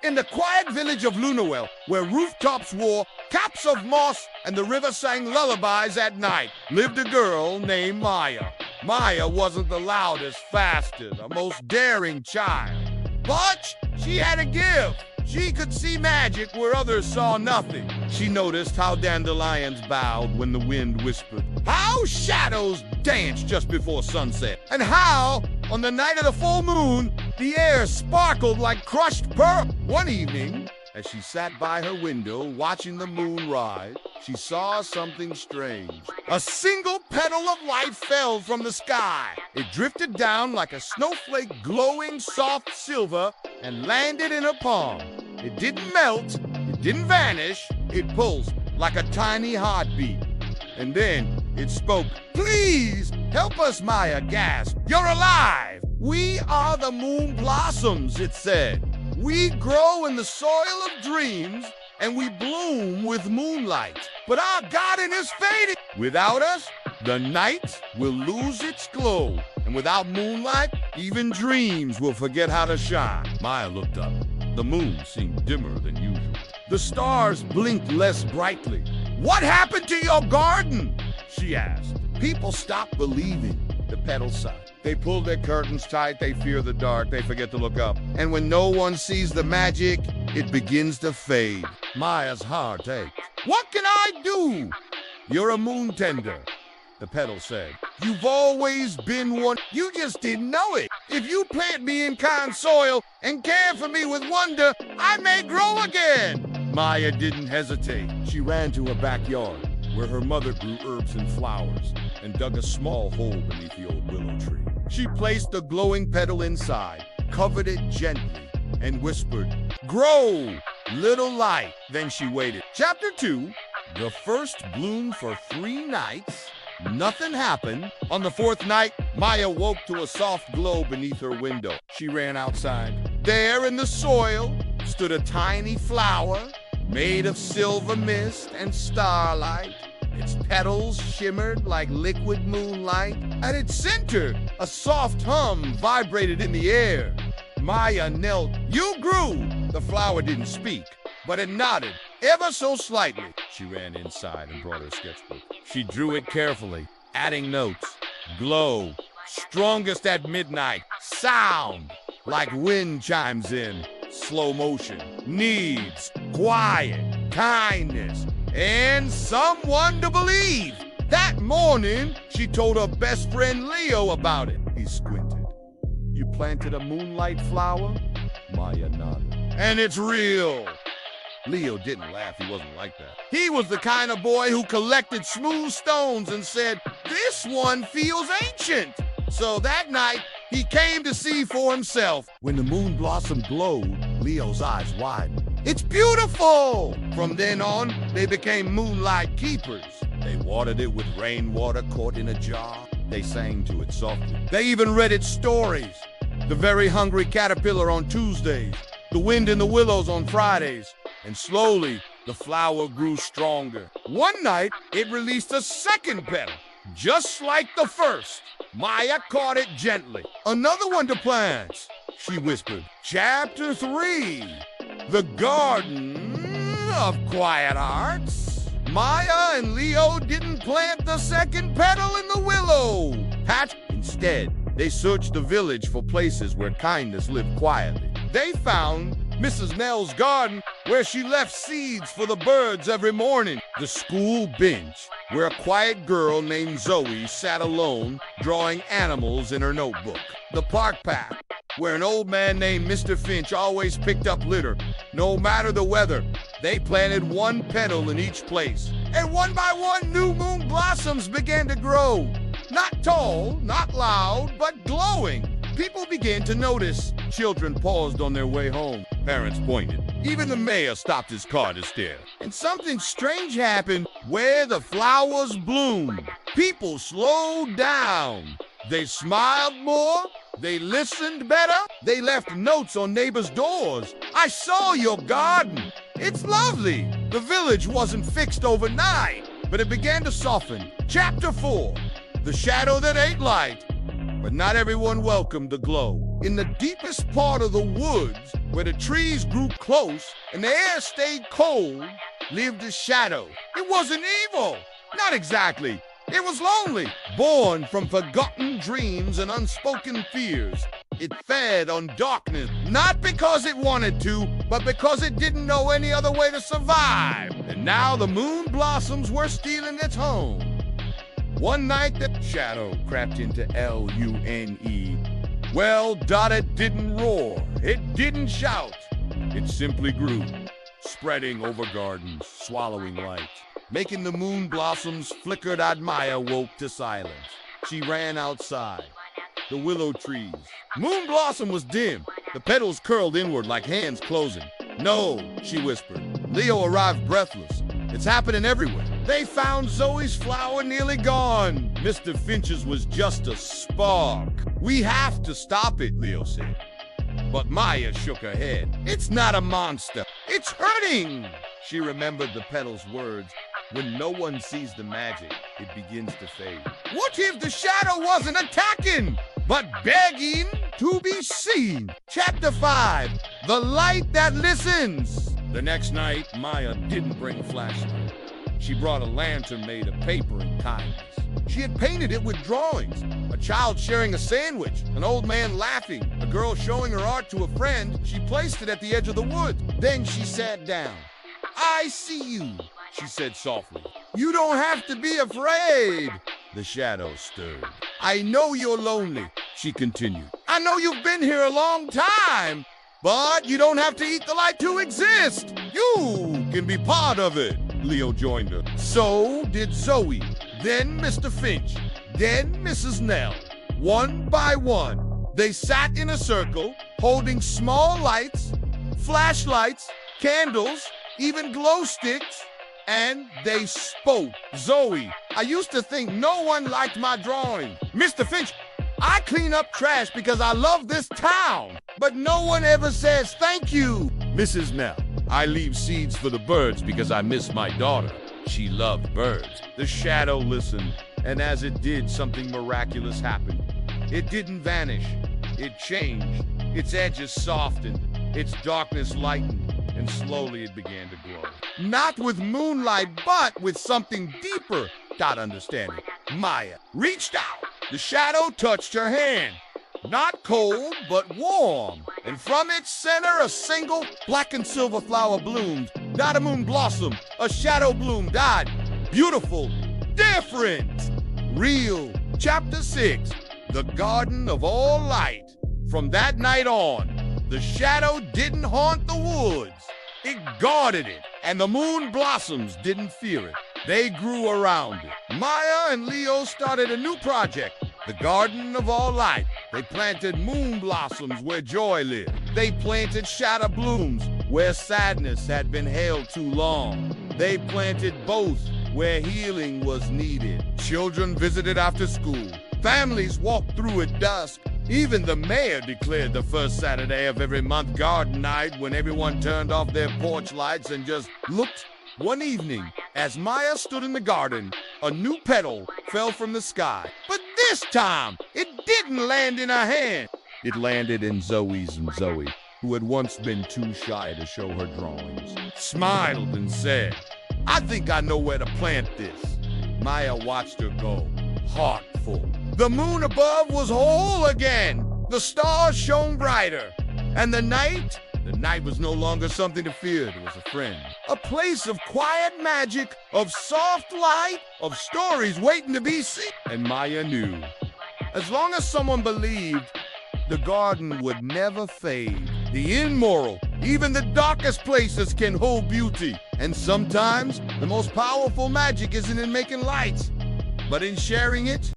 In the quiet village of Lunewell, where rooftops wore caps of moss and the river sang lullabies at night, lived a girl named Maya. Maya wasn't the loudest, fastest, or most daring child, but she had a gift. She could see magic where others saw nothing. She noticed how dandelions bowed when the wind whispered, how shadows danced just before sunset, and how, on the night of the full moon, the air sparkled like crushed pearl. One evening, as she sat by her window watching the moon rise, she saw something strange. A single petal of light fell from the sky. It drifted down like a snowflake, glowing soft silver, and landed in her palm. It didn't melt, it didn't vanish, it pulsed like a tiny heartbeat. And then it spoke. Please, help us, Maya gasped. You're alive! We are the Moonblossoms, it said. We grow in the soil of dreams, and we bloom with moonlight. But our garden is fading. Without us, the night will lose its glow. And without moonlight, even dreams will forget how to shine. Maya looked up. The moon seemed dimmer than usual. The stars blinked less brightly. What happened to your garden? She asked. People stopped believing. The petals sighed. They pull their curtains tight, they fear the dark, they forget to look up. And when no one sees the magic, it begins to fade. Maya's heart ached. What can I do? You're a moon tender, the petal said. You've always been one, you just didn't know it. If you plant me in kind soil and care for me with wonder, I may grow again. Maya didn't hesitate. She ran to her backyard, where her mother grew herbs and flowers, and dug a small hole beneath the old willow tree. She placed the glowing petal inside, covered it gently, and whispered, grow, little light. Then she waited. Chapter 2, the first bloom for 3 nights. Nothing happened. On the 4th night, Maya woke to a soft glow beneath her window. She ran outside. There in the soil stood a tiny flower made of silver mist and starlight. Its petals shimmered like liquid moonlight. At its center, a soft hum vibrated in the air. Maya knelt. You grew! The flower didn't speak, but it nodded, ever so slightly. She ran inside and brought her sketchbook. She drew it carefully, adding notes. Glow, strongest at midnight. Sound, like wind chimes in. Slow motion. Needs, quiet, kindness, and someone to believe. That morning, she told her best friend Leo about it. He squinted. You planted a moonlight flower? Maya nodded. And it's real. Leo didn't laugh. He wasn't like that. He was the kind of boy who collected smooth stones and said, this one feels ancient. So that night, he came to see for himself. When the moon blossom glowed, Leo's eyes widened. It's beautiful! From then on, they became moonlight keepers. They watered it with rainwater caught in a jar. They sang to it softly. They even read its stories. The very hungry caterpillar on Tuesdays, the wind in the willows on Fridays, and slowly, the flower grew stronger. One night, it released a second petal, just like the first. Maya caught it gently. Another one to plant, she whispered. Chapter 3, the Garden of Quiet Hearts. Maya and Leo didn't plant the second petal in the willow patch. Instead, they searched the village for places where kindness lived quietly. They found Mrs. Nell's garden, where she left seeds for the birds every morning. The school bench, where a quiet girl named Zoe sat alone, drawing animals in her notebook. The park path, where an old man named Mr. Finch always picked up litter. No matter the weather, they planted one petal in each place. And one by one, new moon blossoms began to grow. Not tall, not loud, but glowing. People began to notice. Children paused on their way home. Parents pointed. Even the mayor stopped his car to stare. And something strange happened. Where the flowers bloomed, people slowed down. They smiled more. They listened better. They left notes on neighbors' doors. I saw your garden. It's lovely. The village wasn't fixed overnight, but it began to soften. Chapter 4, the shadow that ate light. But not everyone welcomed the glow. In the deepest part of the woods, where the trees grew close and the air stayed cold, lived a shadow. It wasn't evil. Not exactly. It was lonely, born from forgotten dreams and unspoken fears. It fed on darkness, not because it wanted to, but because it didn't know any other way to survive. And now the moonblossoms were stealing its home. One night the shadow crept into Lune. Well, it didn't roar, it didn't shout. It simply grew, spreading over gardens, swallowing light. Making the moonblossoms flickered-eyed Maya woke to silence. She ran outside. The willow trees. Moonblossom was dim. The petals curled inward like hands closing. "No," she whispered. Leo arrived breathless. "It's happening everywhere." They found Zoe's flower nearly gone. Mr. Finch's was just a spark. "We have to stop it," Leo said. But Maya shook her head. "It's not a monster. It's hurting." She remembered the petal's words. When no one sees the magic, it begins to fade. What if the shadow wasn't attacking, but begging to be seen? Chapter 5, The Light That Listens. The next night, Maya didn't bring a flashlight. She brought a lantern made of paper and kindness. She had painted it with drawings. A child sharing a sandwich, an old man laughing, a girl showing her art to a friend. She placed it at the edge of the woods. Then she sat down. "I see you," she said softly. "You don't have to be afraid." The shadow stirred. "I know you're lonely," she continued. "I know you've been here a long time, but you don't have to eat the light to exist. You can be part of it." Leo joined her. So did Zoe, then Mr. Finch, then Mrs. Nell. One by one, they sat in a circle, holding small lights, flashlights, candles, even glow sticks, and they spoke. "Zoe, I used to think no one liked my drawing. Mr. Finch, I clean up trash because I love this town, but no one ever says thank you. Mrs. Nell, I leave seeds for the birds because I miss my daughter. She loved birds." The shadow listened, and as it did, something miraculous happened. It didn't vanish. It changed. Its edges softened, its darkness lightened, and slowly it began to grow. Not with moonlight, but with something deeper. Dot understanding. Maya reached out. The shadow touched her hand. Not cold, but warm. And from its center, a single black and silver flower bloomed. Not a moonblossom, a shadow bloom died. Beautiful, different, real. Chapter 6, The Garden of All Light. From that night on, the shadow didn't haunt the woods. It guarded it, and the moonblossoms didn't fear it. They grew around it. Maya and Leo started a new project, the Garden of All Light. They planted moonblossoms where joy lived. They planted shadow blooms where sadness had been held too long. They planted both where healing was needed. Children visited after school. Families walked through at dusk. Even the mayor declared the first Saturday of every month garden night when everyone turned off their porch lights and just looked. One evening, as Maya stood in the garden, a new petal fell from the sky. But this time, it didn't land in her hand. It landed in Zoe's, and Zoe, who had once been too shy to show her drawings, smiled and said, "I think I know where to plant this." Maya watched her go, heart full. The moon above was whole again. The stars shone brighter. And the night was no longer something to fear. It was a friend. A place of quiet magic, of soft light, of stories waiting to be seen. And Maya knew, as long as someone believed, the garden would never fade. The immoral, even the darkest places can hold beauty. And sometimes the most powerful magic isn't in making lights, but in sharing it.